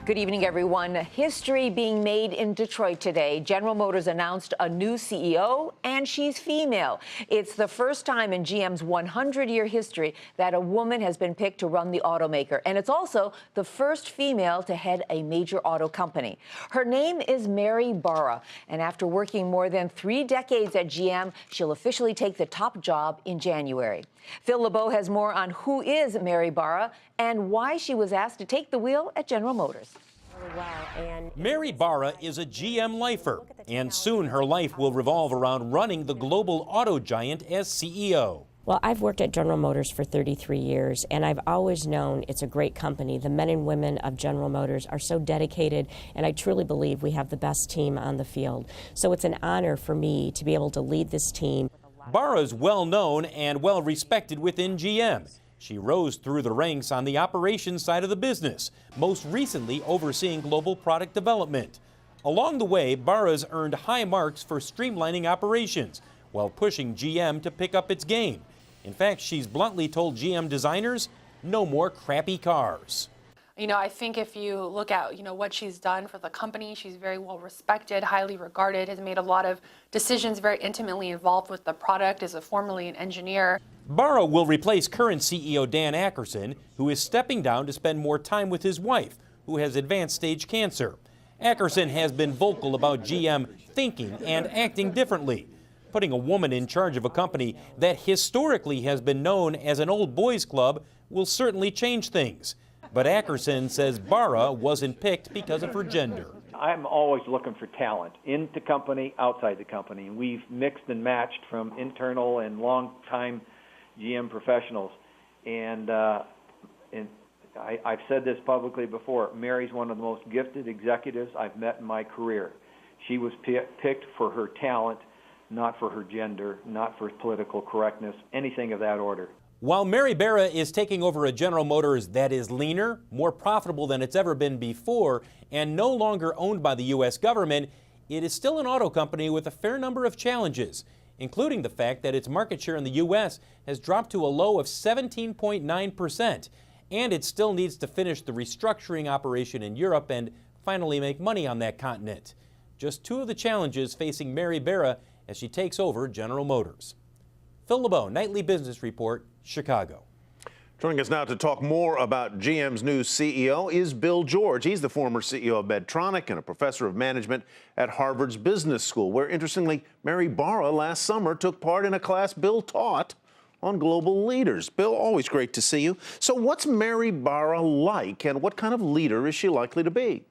Good evening, everyone. History being made in Detroit today. General Motors announced a new CEO, and she's female. It's the first time in GM's 100-year history that a woman has been picked to run the automaker. And it's also the first female to head a major auto company. Her name is Mary Barra, and after working more than 3 decades at GM, she'll officially take the top job in January. Phil LeBeau has more on who is Mary Barra and why she was asked to take the wheel at General Motors. Mary Barra is a GM lifer, and soon her life will revolve around running the global auto giant as CEO. Well, I've worked at General Motors for 33 years, and I've always known it's a great company. The men and women of General Motors are so dedicated, and I truly believe we have the best team on the field. So it's an honor for me to be able to lead this team. Barra is well known and well respected within GM. She rose through the ranks on the operations side of the business, most recently overseeing global product development. Along the way, Barra's earned high marks for streamlining operations while pushing GM to pick up its game. In fact, she's bluntly told GM designers, no more crappy cars. You know, I think if you look at, what she's done for the company, she's very well respected, highly regarded, has made a lot of decisions very intimately involved with the product, is formerly an engineer. Barra will replace current CEO Dan Ackerson, who is stepping down to spend more time with his wife, who has advanced stage cancer. Ackerson has been vocal about GM thinking and acting differently. Putting a woman in charge of a company that historically has been known as an old boys club will certainly change things. But Ackerson says Barra wasn't picked because of her gender. I'm always looking for talent in the company, outside the company. And we've mixed and matched from internal and long-time GM professionals. And I've said this publicly before, Mary's one of the most gifted executives I've met in my career. She was picked for her talent, not for her gender, not for political correctness, anything of that order. While Mary Barra is taking over a General Motors that is leaner, more profitable than it's ever been before, and no longer owned by the U.S. government, it is still an auto company with a fair number of challenges, including the fact that its market share in the U.S. has dropped to a low of 17.9%, and it still needs to finish the restructuring operation in Europe and finally make money on that continent. Just 2 of the challenges facing Mary Barra as she takes over General Motors. Phil LeBeau, Nightly Business Report, Chicago. Joining us now to talk more about GM's new CEO is Bill George. He's the former CEO of Medtronic and a professor of management at Harvard's Business School, where, interestingly, Mary Barra last summer took part in a class Bill taught on global leaders. Bill, always great to see you. So what's Mary Barra like, and what kind of leader is she likely to be?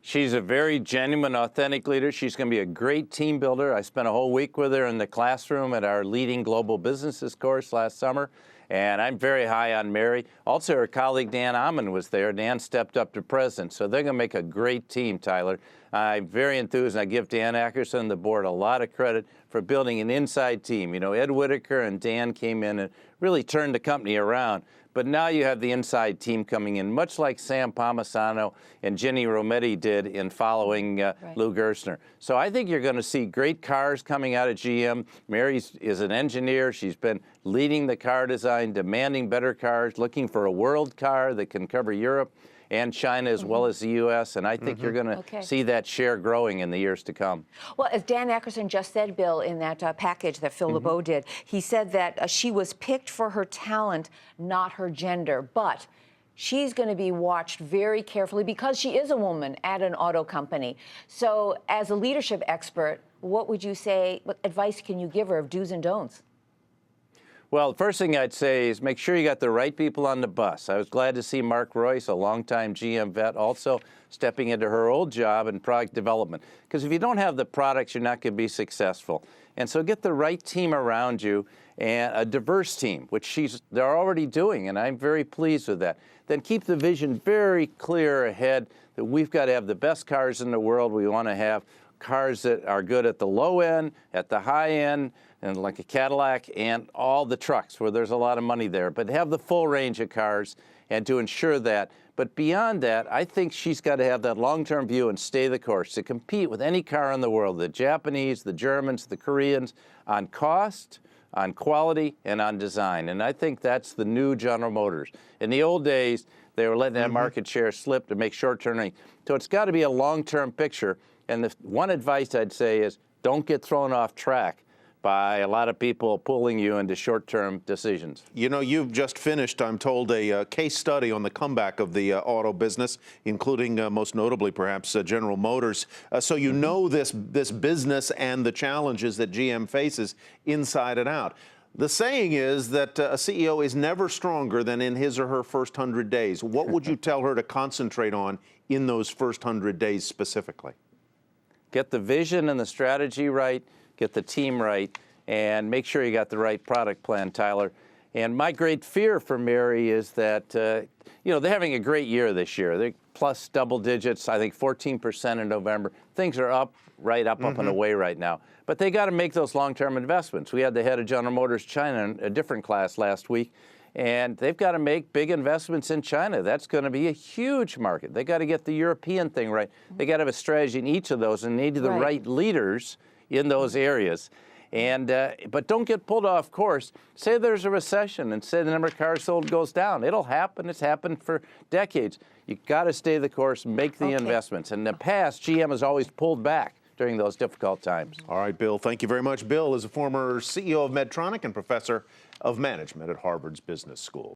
She's a very genuine, authentic leader. She's going to be a great team builder. I spent a whole week with her in the classroom at our Leading Global Businesses course last summer, and I'm very high on Mary. Also, her colleague Dan Amman was there. Dan stepped up to president, so they're going to make a great team, Tyler. I'm very enthused, and I give Dan Ackerson and the board a lot of credit for building an inside team. You know, Ed Whitaker and Dan came in and really turned the company around. But now you have the inside team coming in, much like Sam Palmisano and Ginny Rometty did in following Lou Gerstner. So I think you're going to see great cars coming out of GM. Mary is an engineer. She's been leading the car design, demanding better cars, looking for a world car that can cover Europe and China as well as the U.S., and I think you're going to see that share growing in the years to come. Well, as Dan Ackerson just said, Bill, in that package that Phil LeBeau did, he said that she was picked for her talent, not her gender, but she's going to be watched very carefully because she is a woman at an auto company. So as a leadership expert, what would you say, what advice can you give her of do's and don'ts? Well, the first thing I'd say is make sure you got the right people on the bus. I was glad to see Mark Royce, a longtime GM vet, also stepping into her old job in product development. Because if you don't have the products, you're not going to be successful. And so get the right team around you, and a diverse team, which they're already doing, and I'm very pleased with that. Then keep the vision very clear ahead that we've got to have the best cars in the world. We want to have cars that are good at the low end, at the high end, and like a Cadillac, and all the trucks where there's a lot of money there. But have the full range of cars and to ensure that. But beyond that, I think she's got to have that long-term view and stay the course to compete with any car in the world, the Japanese, the Germans, the Koreans, on cost, on quality and on design. And I think that's the new General Motors. In the old days, they were letting that market share slip to make short-term earnings. So it's got to be a long-term picture. And the one advice I'd say is don't get thrown off track by a lot of people pulling you into short-term decisions. You know, you've just finished, I'm told, a case study on the comeback of the auto business, including most notably perhaps General Motors. So you know this business and the challenges that GM faces inside and out. The saying is that a CEO is never stronger than in his or her first 100 days. What would you tell her to concentrate on in those first 100 days specifically? Get the vision and the strategy right, get the team right, and make sure you got the right product plan, Tyler. And my great fear for Mary is that, you know, they're having a great year this year. They're plus double digits, I think 14% in November. Things are up and away right now. But they got to make those long-term investments. We had the head of General Motors China in a different class last week, and they've got to make big investments in China. That's going to be a huge market. They got to get the European thing right. They got to have a strategy in each of those and need the right leaders in those areas. And but don't get pulled off course. Say there's a recession and say the number of cars sold goes down. It'll happen. It's happened for decades. You got to stay the course, make the investments. In the past, GM has always pulled back during those difficult times. All right, Bill, thank you very much. Bill is a former CEO of Medtronic and professor of management at Harvard's Business School.